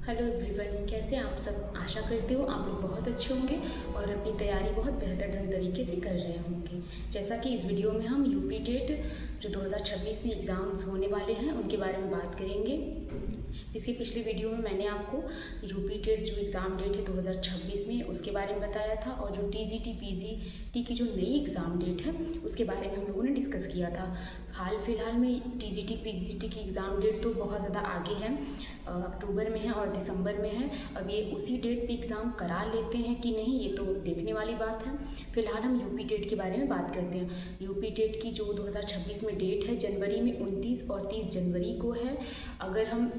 Hello everyone, कैसे आप सब। आशा करती हूँ आप लोग बहुत अच्छे होंगे और अपनी तैयारी बहुत बेहतर ढंग तरीके से कर रहे होंगे। जैसा कि इस वीडियो में हम यूपी टेट जो 2026 में एग्ज़ाम्स होने वाले हैं उनके बारे में बात करेंगे। इसके पिछले वीडियो में मैंने आपको यूपी टेट जो एग्ज़ाम डेट है 2026 में उसके बारे में बताया था, और जो टीजीटी पीजीटी की जो नई एग्ज़ाम डेट है उसके बारे में हम लोगों ने डिस्कस किया था। हाल फिलहाल में टीजीटी पीजीटी की एग्ज़ाम डेट तो बहुत ज़्यादा आगे है, अक्टूबर में है और दिसंबर में है। अब ये उसी डेट पे एग्ज़ाम करा लेते हैं कि नहीं, ये तो देखने वाली बात है। फिलहाल हम यूपी टेट के बारे में बात करते हैं। यूपी टेट की जो 2026 में डेट है, जनवरी में 29 और 30 जनवरी को है। अगर हम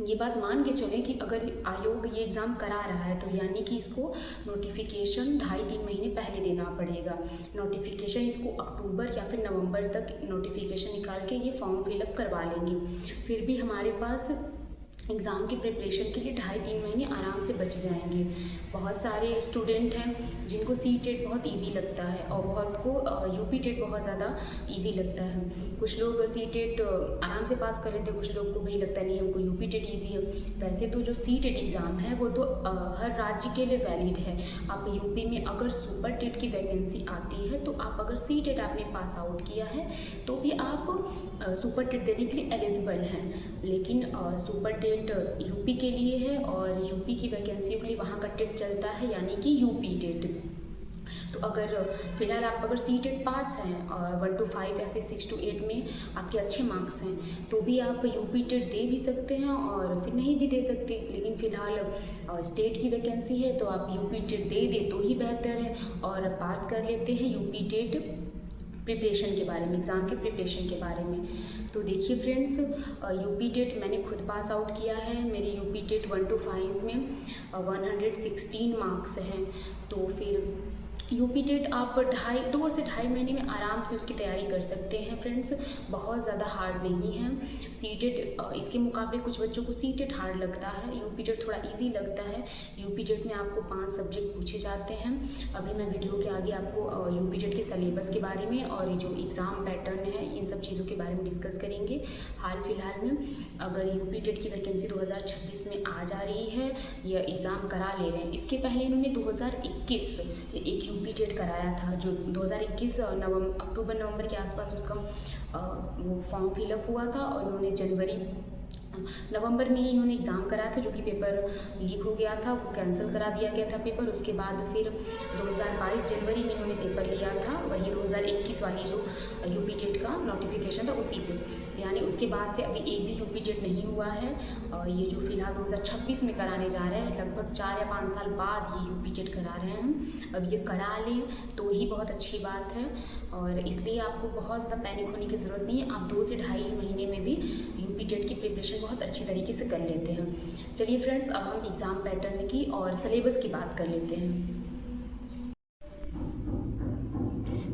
ये बात मान के चलें कि अगर आयोग ये एग्ज़ाम करा रहा है तो यानी कि इसको नोटिफिकेशन 2.5-3 महीने पहले देना पड़ेगा। नोटिफिकेशन इसको अक्टूबर या फिर नवंबर तक नोटिफिकेशन निकाल के ये फॉर्म फिलअप करवा लेंगे। फिर भी हमारे पास एग्ज़ाम की प्रिपरेशन के लिए 2.5-3 महीने आराम से बच जाएंगे। बहुत सारे स्टूडेंट हैं जिनको सी टेट बहुत इजी लगता है और बहुत को यूपी टेट बहुत ज़्यादा इजी लगता है। कुछ लोग सी टेट आराम से पास कर लेते हैं, कुछ लोग को भाई लगता नहीं हमको यूपी टेट ईजी है। वैसे तो जो सी टेट एग्ज़ाम है वो तो हर राज्य के लिए वैलिड है। आप यूपी में अगर सुपर टेट की वैकेंसी आती है तो आप अगर सी टेट आपने पास आउट किया है तो भी आप सुपर टेट देने के लिए एलिजिबल हैं। लेकिन सुपर टेट यूपी के लिए है और यूपी की वैकेंसियों के लिए वहाँ का टेट चलता है, यानी कि यूपी टेट। तो अगर फिलहाल आप अगर सी टेट पास हैं 1 to 5 ऐसे 6 to 8 में आपके अच्छे मार्क्स हैं तो भी आप यूपी टेट दे भी सकते हैं और फिर नहीं भी दे सकते। लेकिन फ़िलहाल स्टेट की वैकेंसी है तो आप यूपी टेट दे तो ही बेहतर है। और बात कर लेते हैं यूपी टेट प्रिपरेशन के बारे में, एग्ज़ाम के प्रिपरेशन के बारे में। तो देखिए फ्रेंड्स, यूपी टेट मैंने खुद पास आउट किया है। मेरे यूपी टेट 1 to 5 में 116 मार्क्स हैं। तो फिर यूपी टेट आप 2 से ढाई महीने में आराम से उसकी तैयारी कर सकते हैं फ्रेंड्स। बहुत ज़्यादा हार्ड नहीं है सी टेट। इसके मुकाबले कुछ बच्चों को सी टेट हार्ड लगता है, यूपी टेट थोड़ा इजी लगता है। यूपी टेट में आपको 5 सब्जेक्ट पूछे जाते हैं। अभी मैं वीडियो के आगे आपको यूपी टेट के सिलेबस के बारे में और जो एग्ज़ाम पैटर्न है इन सब चीज़ों के बारे में डिस्कस करेंगे। हाल फिलहाल में अगर यूपी टेट की वैकेंसी 2026 में आ जा रही है या एग्ज़ाम करा ले रहे हैं, इसके पहले इन्होंने 2021 में एक यूपी टेट कराया था जो 2021 अक्टूबर नवंबर के आसपास उसका वो फॉर्म फिलअप हुआ था और उन्होंने नवंबर में ही इन्होंने एग्ज़ाम कराया था, जो कि पेपर लीक हो गया था, वो कैंसिल करा दिया गया था पेपर। उसके बाद फिर 2022 जनवरी में इन्होंने पेपर लिया था, वही 2021 वाली जो यूपी टेट का नोटिफिकेशन था उसी पे। यानी उसके बाद से अभी एक भी यूपी टेट नहीं हुआ है। ये जो फिलहाल 2026 में कराने जा रहे हैं, लगभग 4 या 5 साल बाद ये यूपी टेट करा रहे हैं हम। अब ये करा लें तो ही बहुत अच्छी बात है और इसलिए आपको बहुत ज़्यादा पैनिक होने की ज़रूरत नहीं है। आप 2 से ढाई महीने में भी यूपी टेट की प्रिपरेशन बहुत अच्छी तरीके से कर लेते हैं। चलिए फ्रेंड्स, अब हम एग्ज़ाम पैटर्न की और सिलेबस की बात कर लेते हैं।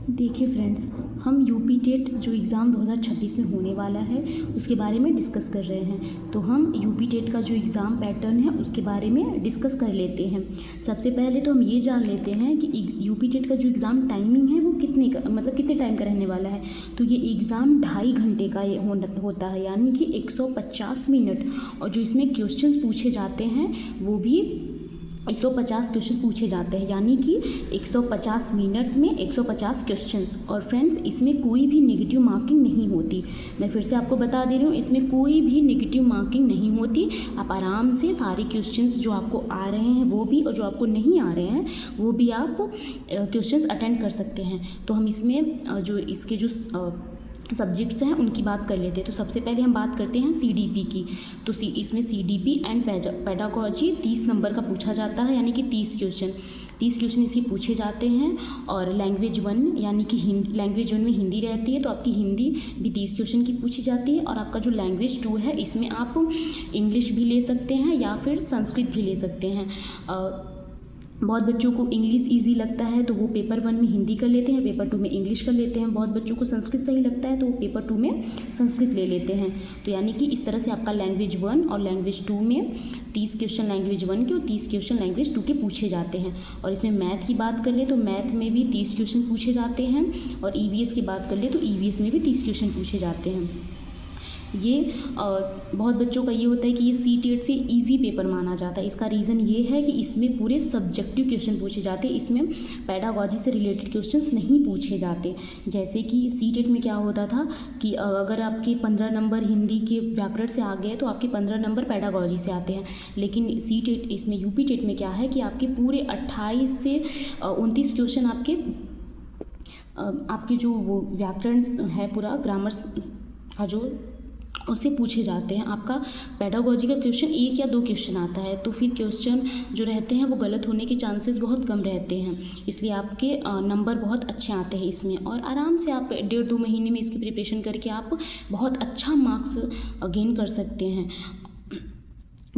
देखिए फ्रेंड्स, हम यूपी टेट जो एग्ज़ाम 2026 में होने वाला है उसके बारे में डिस्कस कर रहे हैं। तो हम यूपी टेट का जो एग्ज़ाम पैटर्न है उसके बारे में डिस्कस कर लेते हैं। सबसे पहले तो हम ये जान लेते हैं कि यूपी टेट का जो एग्ज़ाम टाइमिंग है वो कितने टाइम का रहने वाला है। तो ये एग्ज़ाम 2.5 घंटे का होता है, यानी कि 150 मिनट। और जो इसमें क्वेश्चंस पूछे जाते हैं वो भी 150 क्वेश्चन पूछे जाते हैं, यानी कि 150 मिनट में 150 क्वेश्चंस। और फ्रेंड्स, इसमें कोई भी नेगेटिव मार्किंग नहीं होती। मैं फिर से आपको बता दे रही हूँ, इसमें कोई भी नेगेटिव मार्किंग नहीं होती। आप आराम से सारे क्वेश्चंस जो आपको आ रहे हैं वो भी, और जो आपको नहीं आ रहे हैं वो भी आप क्वेश्चंस अटेंड कर सकते हैं। तो हम इसमें जो इसके जो सब्जेक्ट्स हैं उनकी बात कर लेते हैं। तो सबसे पहले हम बात करते हैं सीडीपी की। तो इसमें सीडीपी एंड पेडागोजी 30 नंबर का पूछा जाता है, यानी कि 30 क्वेश्चन इसके पूछे जाते हैं। और लैंग्वेज 1 यानी कि लैंग्वेज 1 में हिंदी रहती है तो आपकी हिंदी भी 30 क्वेश्चन की पूछी जाती है। और आपका जो लैंग्वेज 2 है इसमें आप इंग्लिश भी ले सकते हैं या फिर संस्कृत भी ले सकते हैं। बहुत बच्चों को इंग्लिश इजी लगता है तो वो पेपर 1 में हिंदी कर लेते हैं, पेपर 2 में इंग्लिश कर लेते हैं। बहुत बच्चों को संस्कृत सही लगता है तो वो पेपर 2 में संस्कृत ले लेते हैं। तो यानी कि इस तरह से आपका लैंग्वेज 1 और लैंग्वेज 2 में 30 क्वेश्चन लैंग्वेज 1 के और 30 क्वेश्चन लैंग्वेज 2 के पूछे जाते हैं। और इसमें मैथ की बात कर ले तो मैथ में भी 30 क्वेश्चन पूछे जाते हैं। और ईवीएस की बात कर ले तो ईवीएस में भी 30 क्वेश्चन पूछे जाते हैं। ये बहुत बच्चों का ये होता है कि ये सीटेट से इजी पेपर माना जाता है। इसका रीज़न ये है कि इसमें पूरे सब्जेक्टिव क्वेश्चन पूछे जाते हैं, इसमें पेडागोजी से रिलेटेड क्वेश्चंस नहीं पूछे जाते। जैसे कि सीटेट में क्या होता था कि अगर आपके 15 नंबर हिंदी के व्याकरण से आ गए तो आपके 15 नंबर पेडागोजी से आते हैं। लेकिन सीटेट इसमें यूपी टेट में क्या है कि आपके पूरे 28 से 29 क्वेश्चन आपके जो वो व्याकरण है पूरा ग्रामर का जो उससे पूछे जाते हैं। आपका पेडागोजी का क्वेश्चन 1 या 2 क्वेश्चन आता है, तो फिर क्वेश्चन जो रहते हैं वो गलत होने के चांसेस बहुत कम रहते हैं। इसलिए आपके नंबर बहुत अच्छे आते हैं इसमें, और आराम से आप 1.5-2 महीने में इसकी प्रिपरेशन करके आप बहुत अच्छा मार्क्स गेन कर सकते हैं।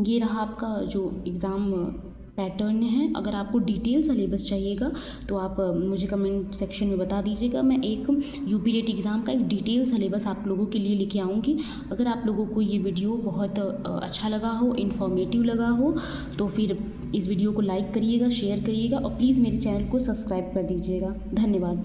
ये रहा आपका जो एग्ज़ाम पैटर्न है। अगर आपको डिटेल सिलेबस चाहिएगा तो आप मुझे कमेंट सेक्शन में बता दीजिएगा। मैं एक यूपी टेट एग्ज़ाम का एक डिटेल सिलेबस आप लोगों के लिए लेके आऊँगी। अगर आप लोगों को ये वीडियो बहुत अच्छा लगा हो, इन्फॉर्मेटिव लगा हो, तो फिर इस वीडियो को लाइक करिएगा, शेयर करिएगा और प्लीज़ मेरे चैनल को सब्सक्राइब कर दीजिएगा। धन्यवाद।